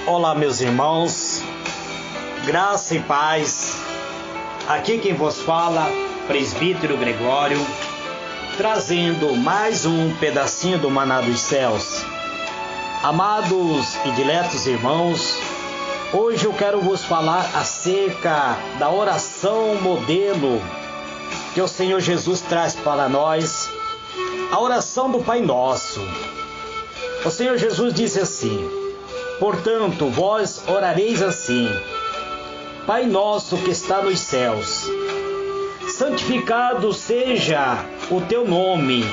Olá, meus irmãos, graça e paz. Aqui quem vos fala, presbítero Gregório, trazendo mais um pedacinho do maná dos céus. Amados e diletos irmãos, hoje eu quero vos falar acerca da oração modelo que o Senhor Jesus traz para nós, a oração do Pai Nosso. O Senhor Jesus disse assim: portanto, vós orareis assim: Pai nosso que está nos céus, santificado seja o teu nome.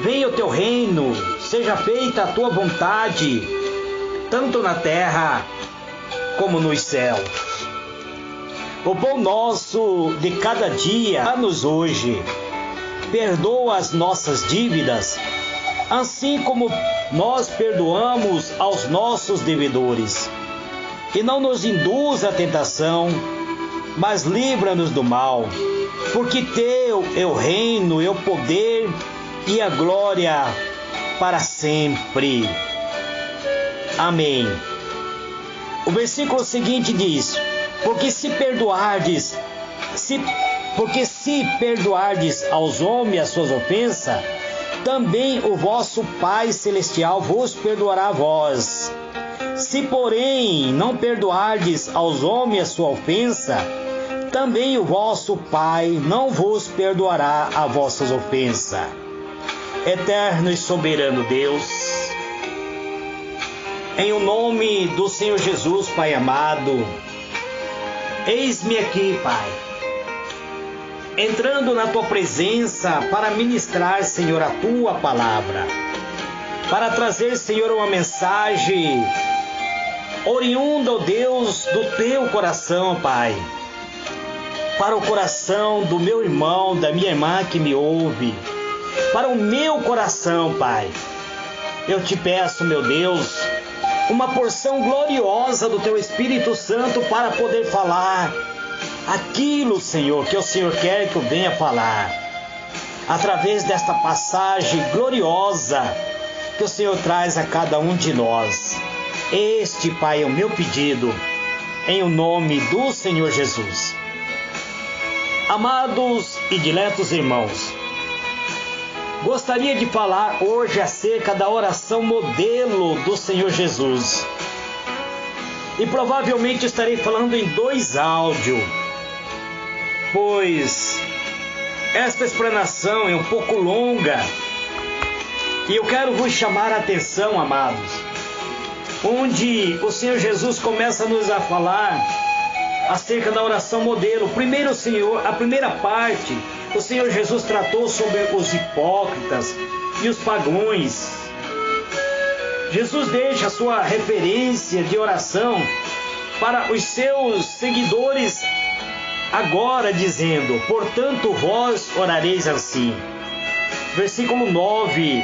Venha o teu reino, seja feita a tua vontade, tanto na terra como nos céus. O pão nosso de cada dia dá-nos hoje. Perdoa as nossas dívidas, assim como nós perdoamos aos nossos devedores. E não nos induz à tentação, mas livra-nos do mal. Porque teu é o reino, é o poder e a glória para sempre. Amém. O versículo seguinte diz: porque se perdoardes aos homens as suas ofensas, também o vosso Pai Celestial vos perdoará a vós. Se, porém, não perdoardes aos homens a sua ofensa, também o vosso Pai não vos perdoará as vossas ofensas. Eterno e soberano Deus, em o nome do Senhor Jesus, Pai amado, eis-me aqui, Pai, entrando na tua presença para ministrar, Senhor, a tua palavra, para trazer, Senhor, uma mensagem oriunda, ó Deus, do teu coração, Pai, para o coração do meu irmão, da minha irmã que me ouve, para o meu coração, Pai. Eu te peço, meu Deus, uma porção gloriosa do teu Espírito Santo para poder falar aquilo, Senhor, que o Senhor quer que eu venha falar, através desta passagem gloriosa que o Senhor traz a cada um de nós. Este, Pai, é o meu pedido, em o nome do Senhor Jesus. Amados e diletos irmãos, gostaria de falar hoje acerca da oração modelo do Senhor Jesus. E provavelmente estarei falando em 2 áudios, pois esta explanação é um pouco longa e eu quero vos chamar a atenção, amados, onde o Senhor Jesus começa a nos falar acerca da oração modelo. Primeiro, a primeira parte, o Senhor Jesus tratou sobre os hipócritas e os pagãos. Jesus deixa a sua referência de oração para os seus seguidores agora, dizendo: portanto, vós orareis assim. Versículo 9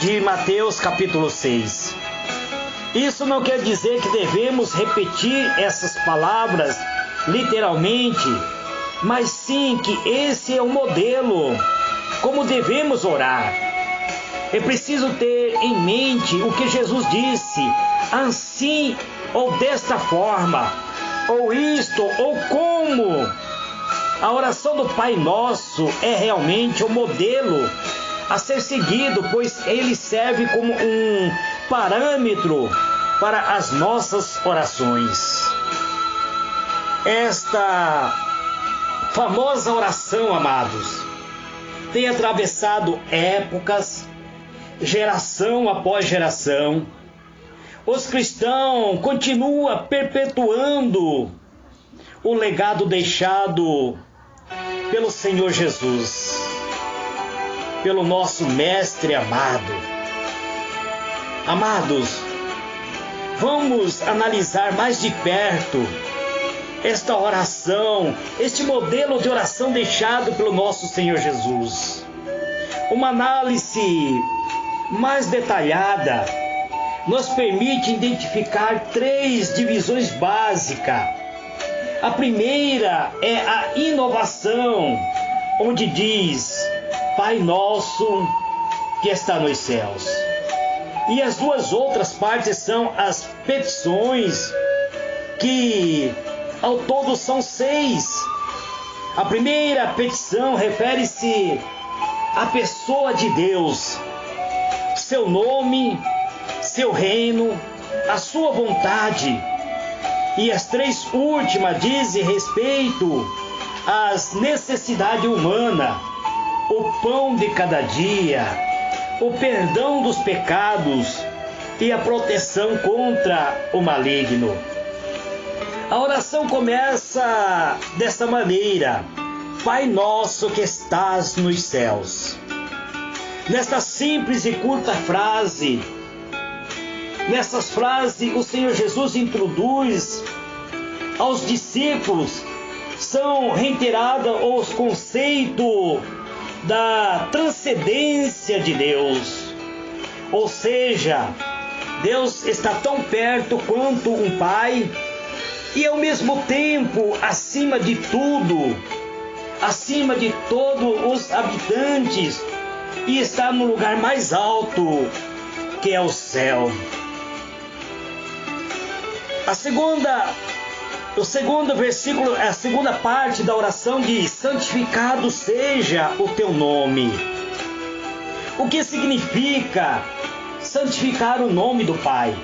de Mateus capítulo 6. Isso não quer dizer que devemos repetir essas palavras literalmente, mas sim que esse é o modelo, como devemos orar. É preciso ter em mente o que Jesus disse, assim ou desta forma, ou isto ou como. A oração do Pai Nosso é realmente o modelo a ser seguido, pois ele serve como um parâmetro para as nossas orações. Esta famosa oração, amados, tem atravessado épocas, geração após geração. Os cristãos continuam perpetuando o legado deixado pelo Senhor Jesus, pelo nosso Mestre amado. Amados, vamos analisar mais de perto esta oração, este modelo de oração deixado pelo nosso Senhor Jesus. Uma análise mais detalhada nos permite identificar 3 divisões básicas. A primeira é a inovação, onde diz: Pai nosso que está nos céus. E as duas outras partes são as petições, que ao todo são 6. A primeira petição refere-se à pessoa de Deus, seu nome, seu reino, a sua vontade. E as 3 últimas dizem respeito às necessidades humanas, o pão de cada dia, o perdão dos pecados e a proteção contra o maligno. A oração começa desta maneira: Pai nosso que estás nos céus. Nesta simples e curta frase, nessas frases o Senhor Jesus introduz aos discípulos, são reiterados os conceitos da transcendência de Deus. Ou seja, Deus está tão perto quanto um pai e ao mesmo tempo acima de tudo, acima de todos os habitantes, e está no lugar mais alto, que é o céu. O segundo versículo, a segunda parte da oração diz: santificado seja o teu nome. O que significa santificar o nome do Pai?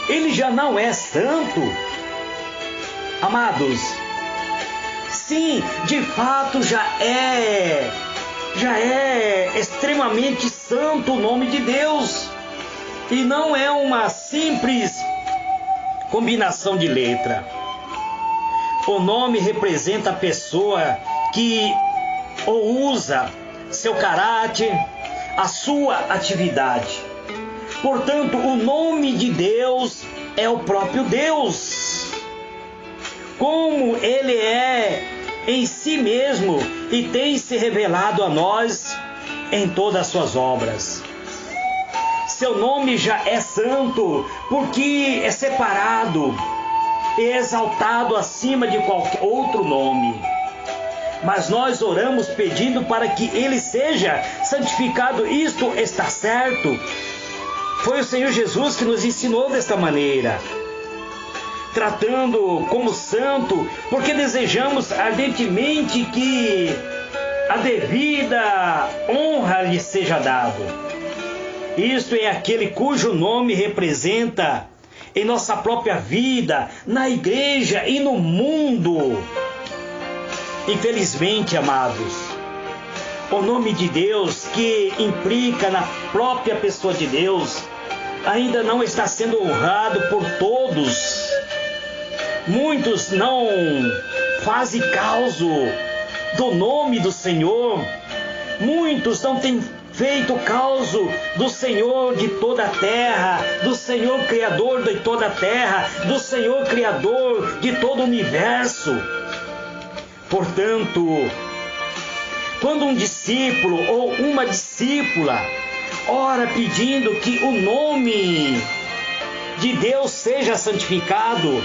Ele já não é santo? Amados, sim, de fato já é extremamente santo o nome de Deus. E não é uma simples combinação de letra. O nome representa a pessoa que o usa, seu caráter, a sua atividade. Portanto, o nome de Deus é o próprio Deus, como Ele é em si mesmo e tem se revelado a nós em todas as suas obras. Seu nome já é santo, porque é separado e exaltado acima de qualquer outro nome. Mas nós oramos pedindo para que Ele seja santificado. Isto está certo. Foi o Senhor Jesus que nos ensinou desta maneira, tratando como santo, porque desejamos ardentemente que a devida honra lhe seja dado. Isto é aquele cujo nome representa em nossa própria vida, na igreja e no mundo. Infelizmente, amados, o nome de Deus, que implica na própria pessoa de Deus, ainda não está sendo honrado por todos. Muitos não fazem caso do nome do Senhor. Muitos não têm feito caso do Senhor de toda a terra, do Senhor Criador de toda a terra, do Senhor Criador de todo o universo. Portanto, quando um discípulo ou uma discípula ora pedindo que o nome de Deus seja santificado,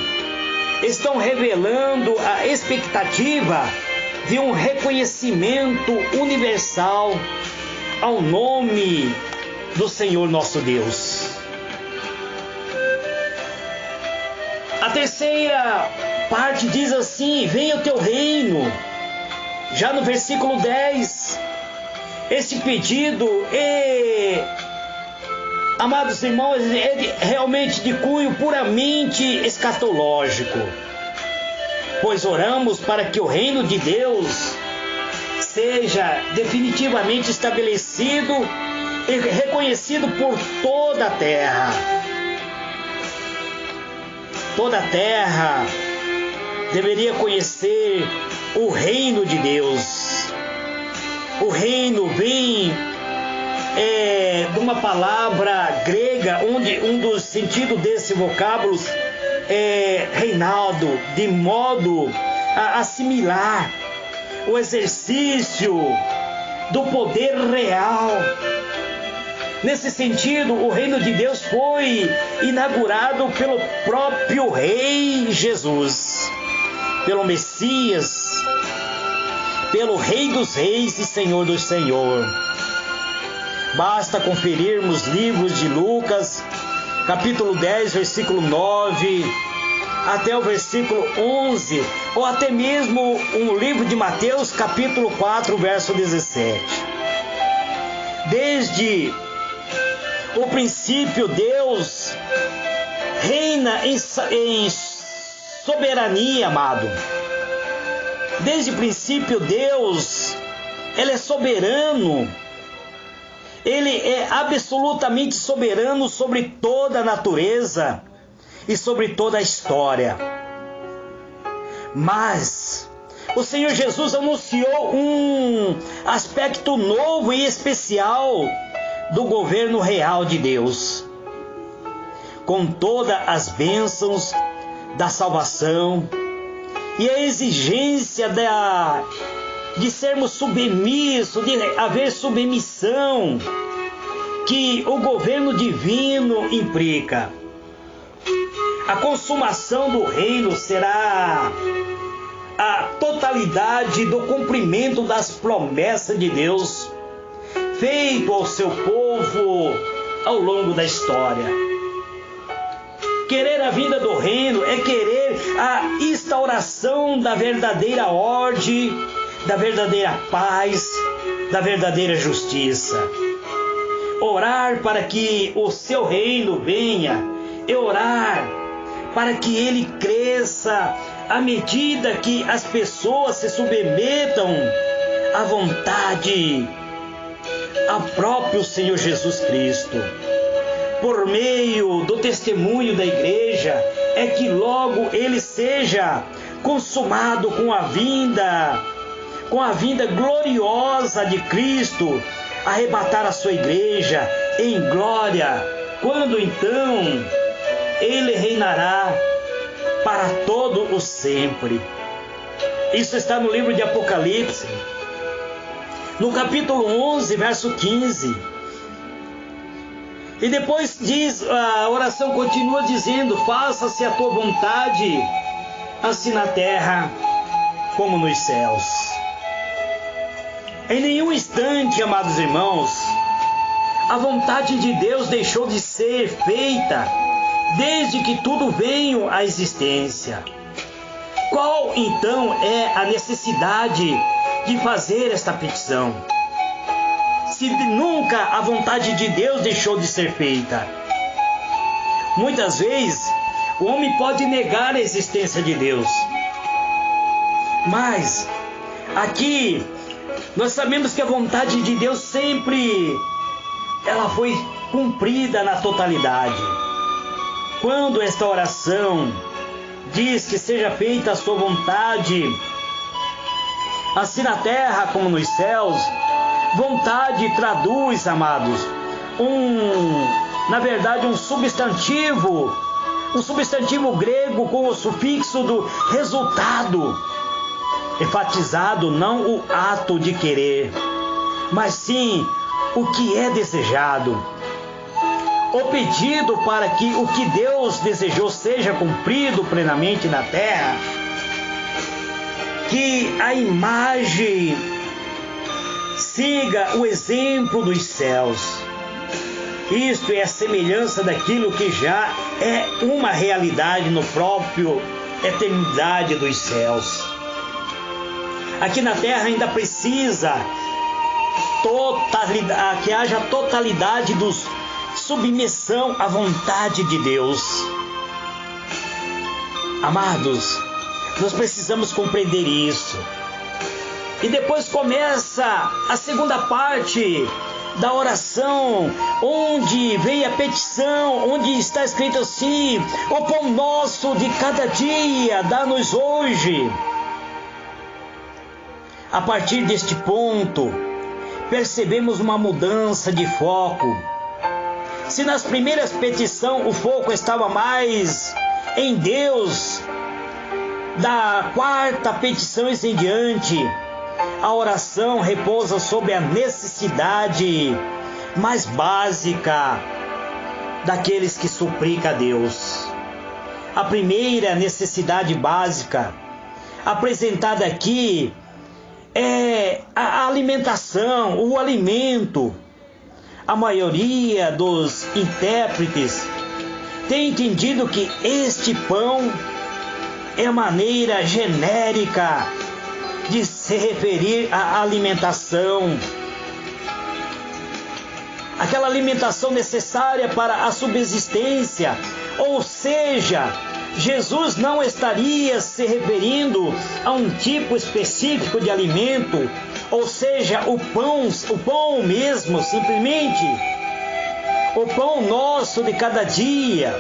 estão revelando a expectativa de um reconhecimento universal ao nome do Senhor nosso Deus. A terceira parte diz assim: venha o teu reino. Já no versículo 10, este pedido amados irmãos, é realmente de cunho puramente escatológico, pois oramos para que o reino de Deus seja definitivamente estabelecido e reconhecido por toda a terra. Toda a terra deveria conhecer o reino de Deus. O reino vem de uma palavra grega, onde um dos sentidos desse vocábulo é reinado, de modo a assimilar o exercício do poder real. Nesse sentido, o reino de Deus foi inaugurado pelo próprio Rei Jesus, pelo Messias, pelo Rei dos Reis e Senhor dos Senhores. Basta conferirmos livros de Lucas, capítulo 10, versículo 9, até o versículo 11, ou até mesmo um livro de Mateus, capítulo 4, verso 17. Desde o princípio, Deus reina em soberania, amado. Desde o princípio, Deus, Ele é soberano. Ele é absolutamente soberano sobre toda a natureza e sobre toda a história. Mas o Senhor Jesus anunciou um aspecto novo e especial do governo real de Deus, com todas as bênçãos da salvação e a exigência de sermos submissos, de haver submissão que o governo divino implica. A consumação do reino será a totalidade do cumprimento das promessas de Deus feito ao seu povo ao longo da história. Querer a vinda do reino é querer a instauração da verdadeira ordem, da verdadeira paz, da verdadeira justiça. Orar para que o seu reino venha é orar para que ele cresça à medida que as pessoas se submetam à vontade ao próprio Senhor Jesus Cristo. Por meio do testemunho da igreja é que logo ele seja consumado com a vinda gloriosa de Cristo, arrebatar a sua igreja em glória, quando então ele reinará para todo o sempre. Isso está no livro de Apocalipse, no capítulo 11, verso 15. E depois diz, a oração continua dizendo: faça-se a tua vontade, assim na terra como nos céus. Em nenhum instante, amados irmãos, a vontade de Deus deixou de ser feita desde que tudo veio à existência. Qual então é a necessidade de fazer esta petição, se nunca a vontade de Deus deixou de ser feita? Muitas vezes o homem pode negar a existência de Deus, mas aqui nós sabemos que a vontade de Deus sempre ela foi cumprida na totalidade. Quando esta oração diz que seja feita a sua vontade, assim na terra como nos céus, vontade traduz, amados, na verdade um substantivo grego com o sufixo do resultado, enfatizado não o ato de querer, mas sim o que é desejado. O pedido para que o que Deus desejou seja cumprido plenamente na terra, que a imagem siga o exemplo dos céus. Isto é a semelhança daquilo que já é uma realidade no próprio eternidade dos céus. Aqui na terra ainda precisa que haja totalidade dos submissão à vontade de Deus. Amados, nós precisamos compreender isso. E depois começa a segunda parte da oração, onde vem a petição, onde está escrito assim: o pão nosso de cada dia, dá-nos hoje. A partir deste ponto, percebemos uma mudança de foco. Se nas primeiras petições o foco estava mais em Deus, da quarta petição em diante, a oração repousa sobre a necessidade mais básica daqueles que suplicam a Deus. A primeira necessidade básica apresentada aqui é a alimentação, o alimento. a maioria dos intérpretes tem entendido que este pão é a maneira genérica de se referir à alimentação. Aquela alimentação necessária para a subsistência, ou seja, Jesus não estaria se referindo a um tipo específico de alimento, ou seja, o pão mesmo, simplesmente. O pão nosso de cada dia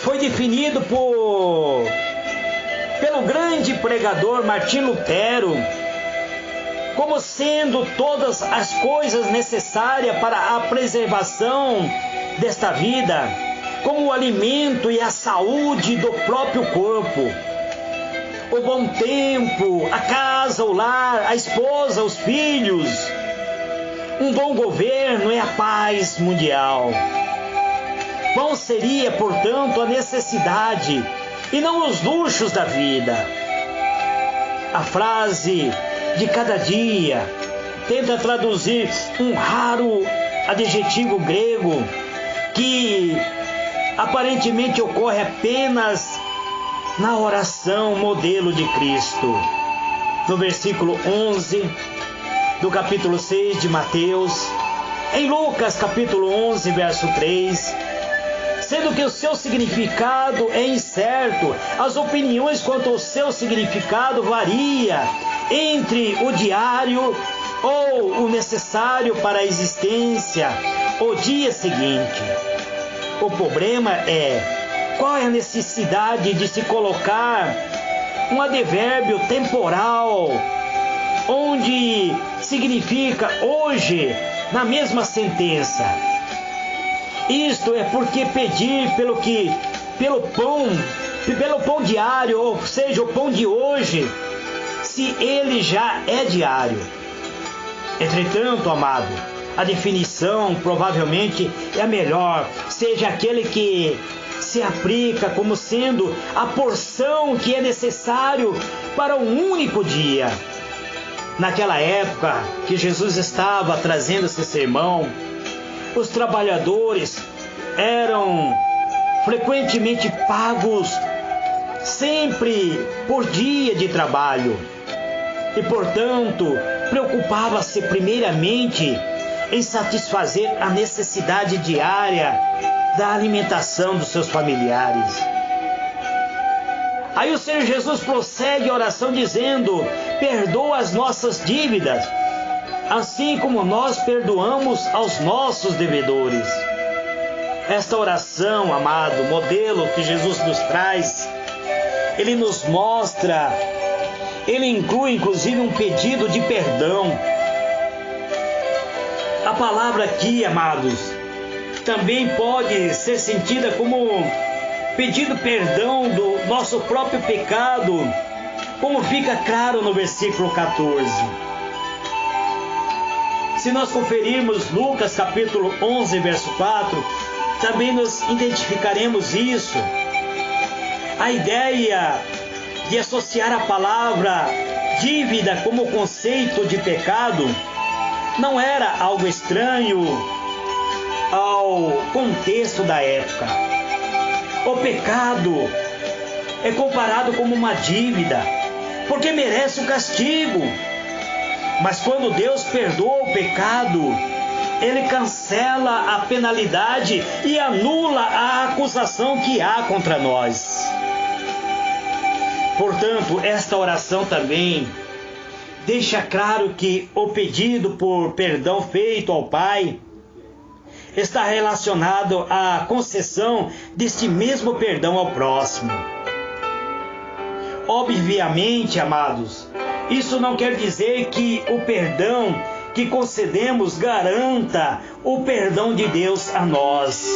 foi definido pelo grande pregador Martim Lutero como sendo todas as coisas necessárias para a preservação desta vida, como o alimento e a saúde do próprio corpo. O bom tempo, a casa, o lar, a esposa, os filhos, um bom governo e a paz mundial. Pão seria, portanto, a necessidade e não os luxos da vida. A frase de cada dia tenta traduzir um raro adjetivo grego que aparentemente ocorre apenas na oração modelo de Cristo. No versículo 11 do capítulo 6 de Mateus, em Lucas capítulo 11, verso 3, sendo que o seu significado é incerto, as opiniões quanto ao seu significado varia entre o diário ou o necessário para a existência, o dia seguinte. O problema é qual é a necessidade de se colocar um advérbio temporal, onde significa hoje na mesma sentença. Isto é porque pedir pelo pão diário, ou seja, o pão de hoje, se ele já é diário. Entretanto, amado, a definição provavelmente é a melhor, seja aquele que se aplica como sendo a porção que é necessário para um único dia. Naquela época que Jesus estava trazendo esse sermão, os trabalhadores eram frequentemente pagos sempre por dia de trabalho e, portanto, preocupava-se primeiramente em satisfazer a necessidade diária da alimentação dos seus familiares. Aí o Senhor Jesus prossegue a oração dizendo: perdoa as nossas dívidas, assim como nós perdoamos aos nossos devedores. Esta oração, amado, modelo que Jesus nos traz, ele nos mostra, ele inclui inclusive um pedido de perdão. A palavra aqui, amados, também pode ser sentida como pedido perdão do nosso próprio pecado, como fica claro no versículo 14. Se nós conferirmos Lucas capítulo 11, verso 4, também nós identificaremos isso. A ideia de associar a palavra dívida como conceito de pecado não era algo estranho ao contexto da época. O pecado é comparado como uma dívida, porque merece o castigo. Mas quando Deus perdoa o pecado, Ele cancela a penalidade e anula a acusação que há contra nós. Portanto, esta oração também deixa claro que o pedido por perdão feito ao Pai está relacionado à concessão deste mesmo perdão ao próximo. Obviamente, amados, isso não quer dizer que o perdão que concedemos garanta o perdão de Deus a nós.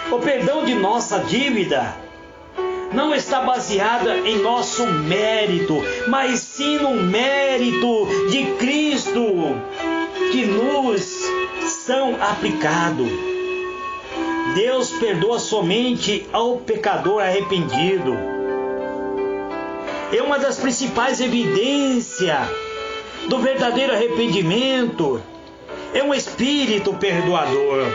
O perdão de nossa dívida não está baseada em nosso mérito, mas sim no mérito de Cristo que nos são aplicado. Deus perdoa somente ao pecador arrependido. É uma das principais evidências do verdadeiro arrependimento é um espírito perdoador.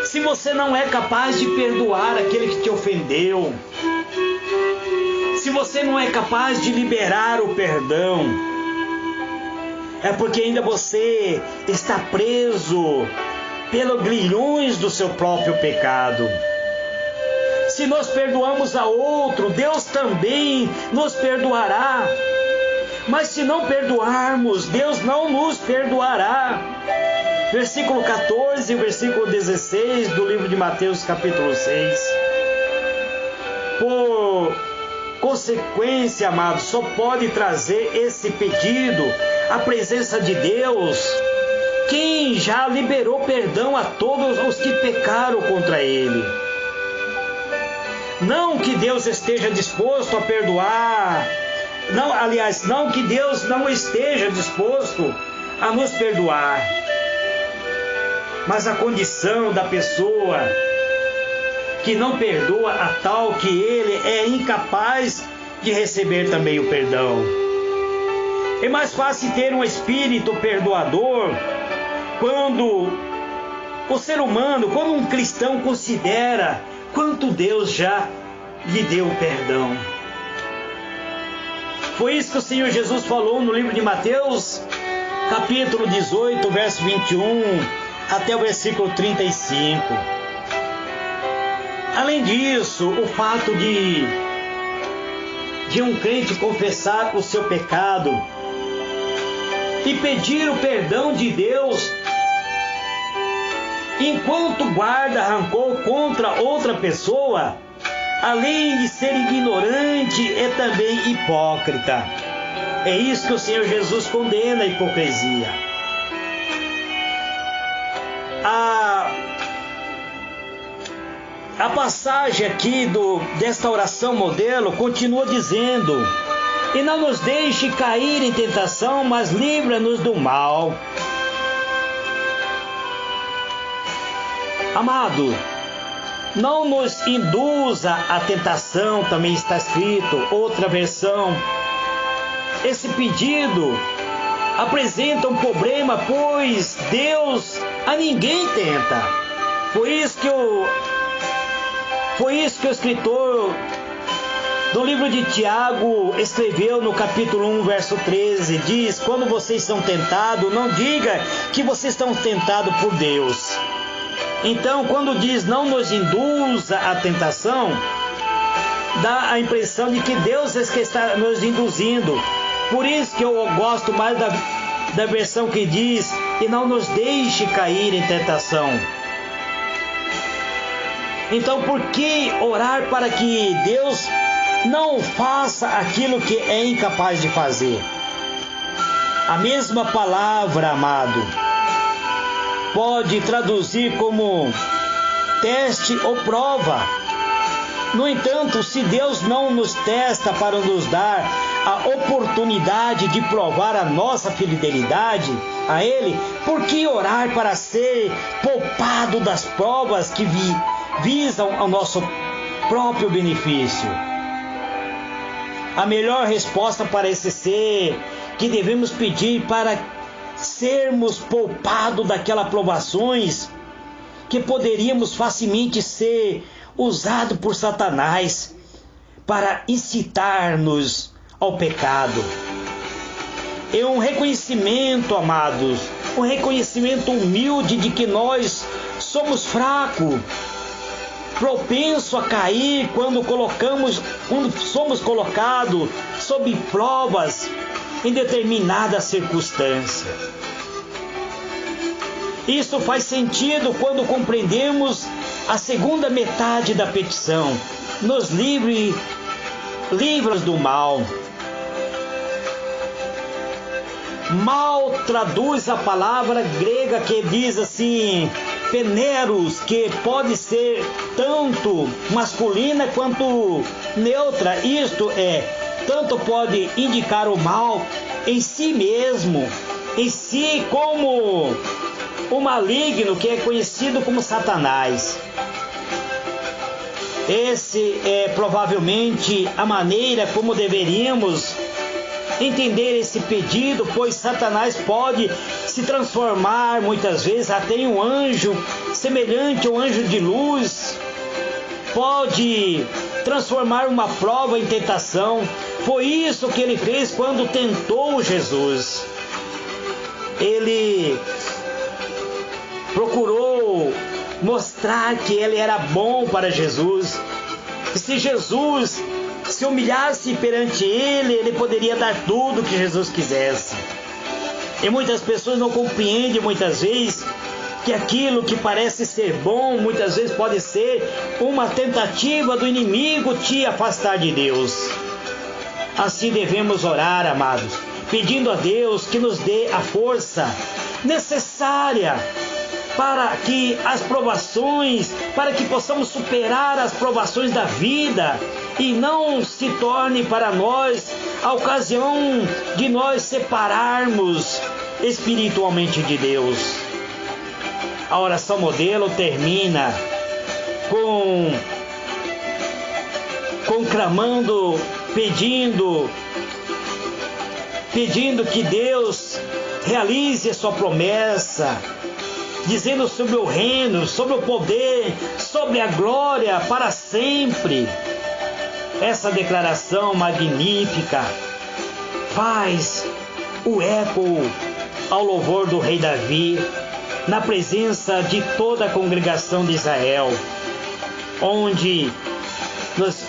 Se você não é capaz de perdoar aquele que te ofendeu, se você não é capaz de liberar o perdão, é porque ainda você está preso pelos grilhões do seu próprio pecado. Se nós perdoamos a outro, Deus também nos perdoará. Mas se não perdoarmos, Deus não nos perdoará. Versículo 14 e versículo 16 do livro de Mateus, capítulo 6. Por consequência, amados, só pode trazer esse pedido à presença de Deus quem já liberou perdão a todos os que pecaram contra Ele. Não que Deus esteja disposto a perdoar, não que Deus não esteja disposto a nos perdoar, mas a condição da pessoa que não perdoa a tal que ele é incapaz de receber também o perdão. É mais fácil ter um espírito perdoador quando o ser humano, quando um cristão considera quanto Deus já lhe deu perdão. Foi isso que o Senhor Jesus falou no livro de Mateus, capítulo 18, verso 21 até o versículo 35. Além disso, o fato de um crente confessar o seu pecado e pedir o perdão de Deus enquanto guarda rancor contra outra pessoa, além de ser ignorante, é também hipócrita. É isso que o Senhor Jesus condena, a hipocrisia. A passagem aqui desta oração modelo continua dizendo: e não nos deixe cair em tentação, mas livra-nos do mal. Amado, não nos induza à tentação, também está escrito, outra versão. Esse pedido apresenta um problema, pois Deus a ninguém tenta. Foi isso que o escritor do livro de Tiago escreveu no capítulo 1, verso 13. Diz: quando vocês são tentados, não diga que vocês estão tentados por Deus. Então, quando diz não nos induza à tentação, dá a impressão de que Deus é que está nos induzindo. Por isso que eu gosto mais da versão que diz: e não nos deixe cair em tentação. Então, por que orar para que Deus não faça aquilo que é incapaz de fazer? A mesma palavra, amado, pode traduzir como teste ou prova. No entanto, se Deus não nos testa para nos dar a oportunidade de provar a nossa fidelidade a Ele, por que orar para ser poupado das provas que visam ao nosso próprio benefício? A melhor resposta parece ser que devemos pedir para sermos poupados daquelas provações que poderíamos facilmente ser usados por Satanás para incitar-nos ao pecado. É um reconhecimento, amados, um reconhecimento humilde de que nós somos fracos, propenso a cair quando somos colocados sob provas em determinada circunstância. Isso faz sentido quando compreendemos a segunda metade da petição: nos livra-nos do mal. Mal traduz a palavra grega que diz assim, peneros, que pode ser tanto masculina quanto neutra. Isto é, tanto pode indicar o mal em si mesmo, em si, como o maligno, que é conhecido como Satanás. Esse é provavelmente a maneira como deveríamos entender esse pedido, pois Satanás pode se transformar muitas vezes até em um anjo semelhante ao anjo de luz. Pode transformar uma prova em tentação. Foi isso que ele fez quando tentou Jesus. Ele procurou mostrar que ele era bom para Jesus. E se Jesus se humilhasse perante ele, ele poderia dar tudo que Jesus quisesse. E muitas pessoas não compreendem muitas vezes que aquilo que parece ser bom, muitas vezes pode ser uma tentativa do inimigo te afastar de Deus. Assim devemos orar, amados, pedindo a Deus que nos dê a força necessária para que as provações, para que possamos superar as provações da vida e não se torne para nós a ocasião de nós separarmos espiritualmente de Deus. A oração modelo termina com clamando, pedindo que Deus realize a sua promessa, dizendo sobre o reino, sobre o poder, sobre a glória para sempre. Essa declaração magnífica faz o eco ao louvor do rei Davi, na presença de toda a congregação de Israel, onde nós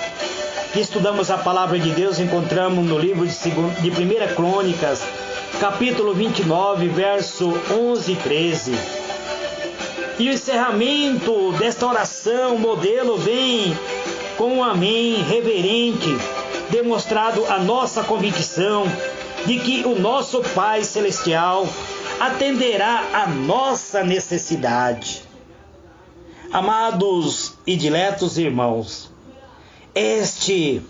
estudamos a palavra de Deus, encontramos no livro de 1 Crônicas, capítulo 29, verso 11 e 13. E o encerramento desta oração modelo vem com um amém reverente, demonstrado a nossa convicção de que o nosso Pai Celestial atenderá a nossa necessidade. Amados e diletos irmãos, este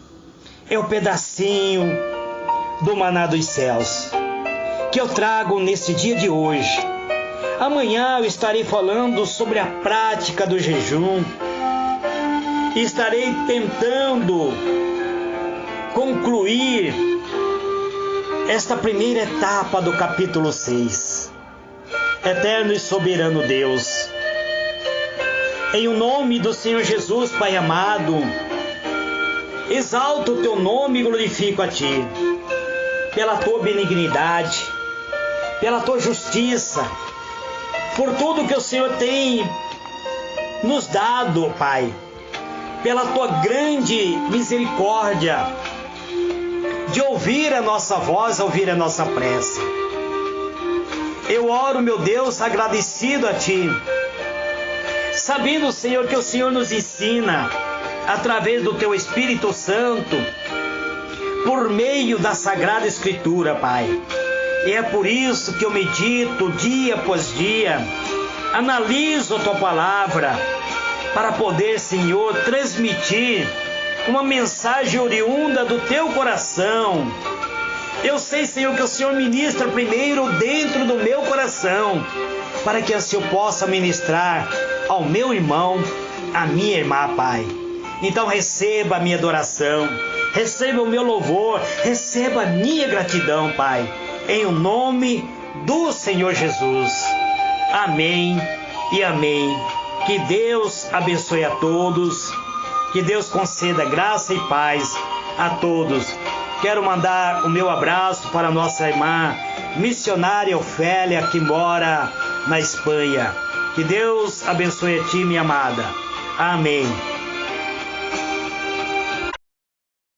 é o pedacinho do maná dos céus que eu trago nesse dia de hoje. Amanhã eu estarei falando sobre a prática do jejum. Estarei tentando concluir esta primeira etapa do capítulo 6. Eterno e soberano Deus, em o nome do Senhor Jesus, Pai amado, exalto o teu nome e glorifico a Ti, pela Tua benignidade, pela Tua justiça, por tudo que o Senhor tem nos dado, Pai, pela Tua grande misericórdia de ouvir a nossa voz, ouvir a nossa prece. Eu oro, meu Deus, agradecido a Ti, sabendo, Senhor, que o Senhor nos ensina através do Teu Espírito Santo, por meio da Sagrada Escritura, Pai. E é por isso que eu medito dia após dia, analiso a Tua Palavra, para poder, Senhor, transmitir uma mensagem oriunda do Teu coração. Eu sei, Senhor, que o Senhor ministra primeiro dentro do meu coração, para que assim eu possa ministrar ao meu irmão, à minha irmã, Pai. Então receba a minha adoração, receba o meu louvor, receba a minha gratidão, Pai, em o nome do Senhor Jesus. Amém e amém. Que Deus abençoe a todos, que Deus conceda graça e paz a todos. Quero mandar o meu abraço para a nossa irmã missionária Ofélia, que mora na Espanha. Que Deus abençoe a ti, minha amada. Amém.